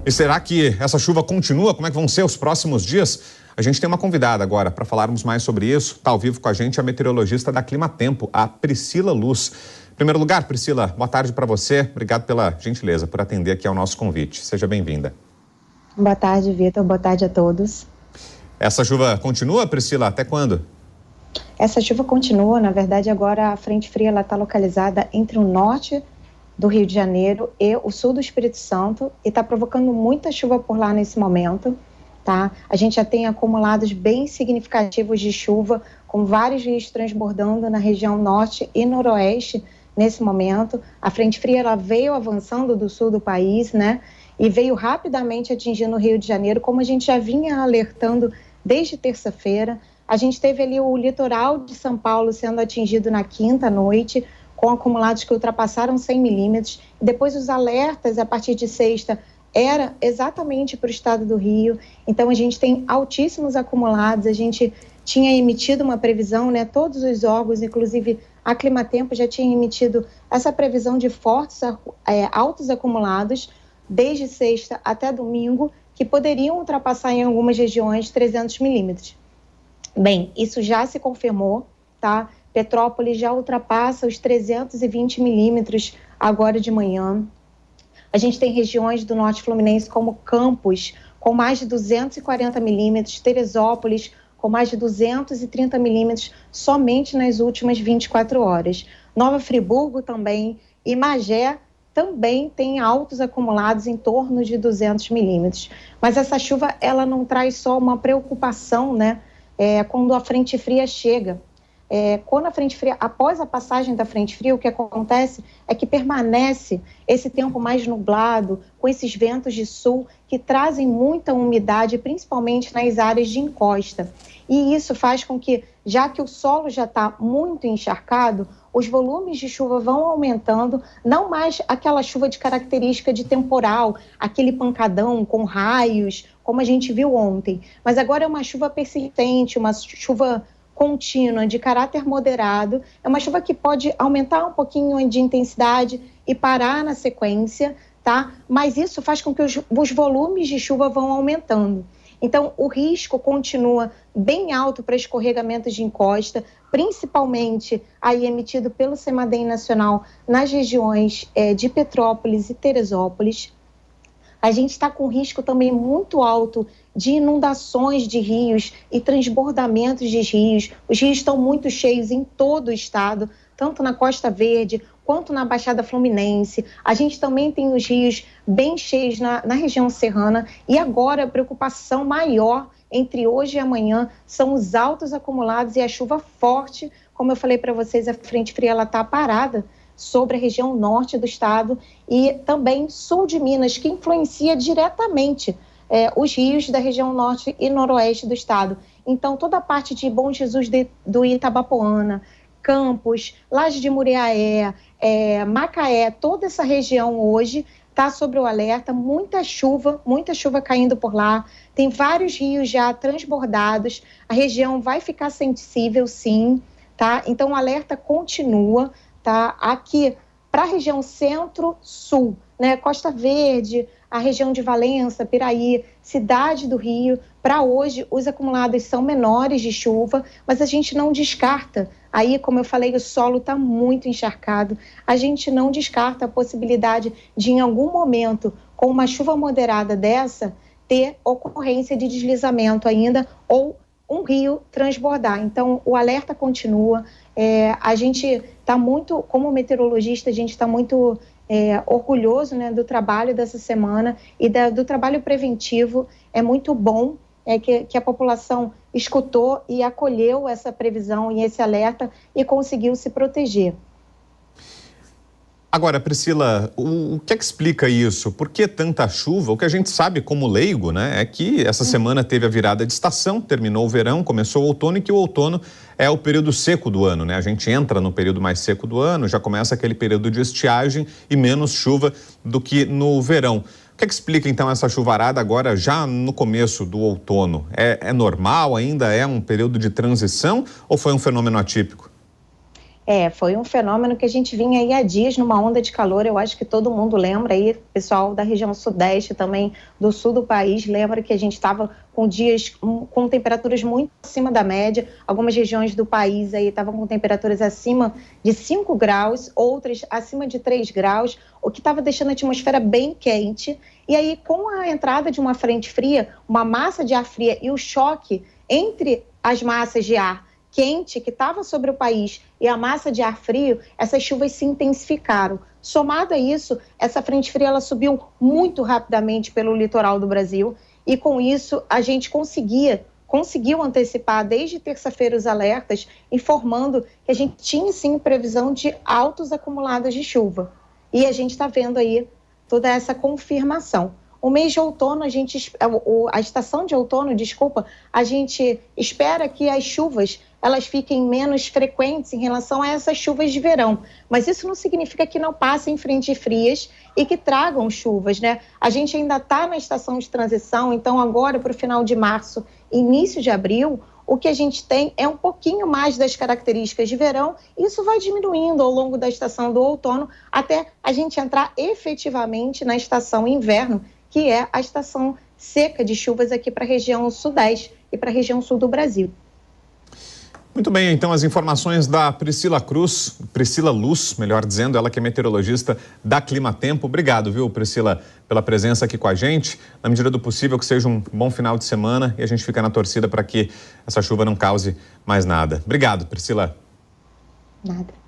E será que essa chuva continua? Como é que vão ser os próximos dias? A gente tem uma convidada agora para falarmos mais sobre isso. Está ao vivo com a gente a meteorologista da Climatempo, a Priscila Luz. Em primeiro lugar, Priscila, boa tarde para você. Obrigado pela gentileza, por atender aqui ao nosso convite. Seja bem-vinda. Boa tarde, Vitor. Boa tarde a todos. Essa chuva continua, Priscila? Até quando? Essa chuva continua. Na verdade, agora a frente fria está localizada entre o norte do Rio de Janeiro e o sul do Espírito Santo e está provocando muita chuva por lá nesse momento, tá? A gente já tem acumulados bem significativos de chuva, com vários rios transbordando na região norte e noroeste nesse momento. A frente fria ela veio avançando do sul do país, né? E veio rapidamente atingindo o Rio de Janeiro, como a gente já vinha alertando desde terça-feira. A gente teve ali o litoral de São Paulo sendo atingido na quinta noite, com acumulados que ultrapassaram 100 milímetros. Depois os alertas, a partir de sexta, era exatamente para o estado do Rio. Então, a gente tem altíssimos acumulados. A gente tinha emitido uma previsão, né? Todos os órgãos, inclusive a Climatempo, já tinha emitido essa previsão de fortes, altos acumulados, desde sexta até domingo, que poderiam ultrapassar em algumas regiões 300 milímetros. Bem, isso já se confirmou, tá? Petrópolis já ultrapassa os 320 milímetros agora de manhã. A gente tem regiões do norte fluminense como Campos, com mais de 240 milímetros, Teresópolis, com mais de 230 milímetros somente nas últimas 24 horas. Nova Friburgo também e Magé também tem altos acumulados em torno de 200 milímetros. Mas essa chuva, ela não traz só uma preocupação, né? Quando a frente fria chega. Quando a frente fria, após a passagem da frente fria, o que acontece é que permanece esse tempo mais nublado, com esses ventos de sul que trazem muita umidade, principalmente nas áreas de encosta. E isso faz com que, já que o solo já está muito encharcado, os volumes de chuva vão aumentando, não mais aquela chuva de característica de temporal, aquele pancadão com raios, como a gente viu ontem, mas agora é uma chuva persistente, uma chuva contínua, de caráter moderado. É uma chuva que pode aumentar um pouquinho de intensidade e parar na sequência, tá? Mas isso faz com que os volumes de chuva vão aumentando. Então, o risco continua bem alto para escorregamentos de encosta, principalmente aí emitido pelo CEMADEM Nacional nas regiões de Petrópolis e Teresópolis. A gente está com risco também muito alto de inundações de rios e transbordamentos de rios. Os rios estão muito cheios em todo o estado, tanto na Costa Verde quanto na Baixada Fluminense. A gente também tem os rios bem cheios na região serrana. E agora a preocupação maior entre hoje e amanhã são os altos acumulados e a chuva forte. Como eu falei para vocês, a frente fria está parada sobre a região norte do estado e também sul de Minas, que influencia diretamente os rios da região norte e noroeste do estado. Então, toda a parte de Bom Jesus do Itabapoana, Campos, Laje de Muriaé, Macaé, toda essa região hoje está sobre o alerta, muita chuva caindo por lá, tem vários rios já transbordados, a região vai ficar sensível sim, tá? Então o alerta continua, tá? Aqui para a região centro-sul, né? Costa Verde, a região de Valença, Piraí, Cidade do Rio, para hoje os acumulados são menores de chuva, mas a gente não descarta. Aí, como eu falei, o solo está muito encharcado. A gente não descarta a possibilidade de, em algum momento, com uma chuva moderada dessa, ter ocorrência de deslizamento ainda ou um rio transbordar. Então, o alerta continua. A gente está muito, como meteorologista, a gente está muito orgulhoso, né, do trabalho dessa semana e do trabalho preventivo. É muito bom que a população escutou e acolheu essa previsão e esse alerta e conseguiu se proteger. Agora, Priscila, o que é que explica isso? Por que tanta chuva? O que a gente sabe como leigo, né, é que essa semana teve a virada de estação, terminou o verão, começou o outono e que o outono é o período seco do ano, né? A gente entra no período mais seco do ano, já começa aquele período de estiagem e menos chuva do que no verão. O que é que explica então essa chuvarada agora já no começo do outono? É normal, ainda é um período de transição ou foi um fenômeno atípico? Foi um fenômeno que a gente vinha aí há dias numa onda de calor. Eu acho que todo mundo lembra aí, pessoal da região sudeste, também do sul do país, lembra que a gente estava com dias com temperaturas muito acima da média. Algumas regiões do país aí estavam com temperaturas acima de 5 graus, outras acima de 3 graus, o que estava deixando a atmosfera bem quente. E aí, com a entrada de uma frente fria, uma massa de ar fria e o choque entre as massas de ar quente que estava sobre o país e a massa de ar frio, essas chuvas se intensificaram. Somado a isso, essa frente fria ela subiu muito rapidamente pelo litoral do Brasil e com isso a gente conseguiu antecipar desde terça-feira os alertas, informando que a gente tinha sim previsão de altos acumulados de chuva. E a gente está vendo aí toda essa confirmação. O mês de outono, a estação de outono, a gente espera que as chuvas elas fiquem menos frequentes em relação a essas chuvas de verão. Mas isso não significa que não passem frentes frias e que tragam chuvas, né? A gente ainda está na estação de transição, então agora para o final de março, início de abril, o que a gente tem é um pouquinho mais das características de verão, e isso vai diminuindo ao longo da estação do outono até a gente entrar efetivamente na estação inverno, que é a estação seca de chuvas aqui para a região sudeste e para a região sul do Brasil. Muito bem, então as informações da Priscila Luz, melhor dizendo, ela que é meteorologista da Climatempo. Obrigado, viu, Priscila, pela presença aqui com a gente. Na medida do possível, que seja um bom final de semana e a gente fica na torcida para que essa chuva não cause mais nada. Obrigado, Priscila. Nada.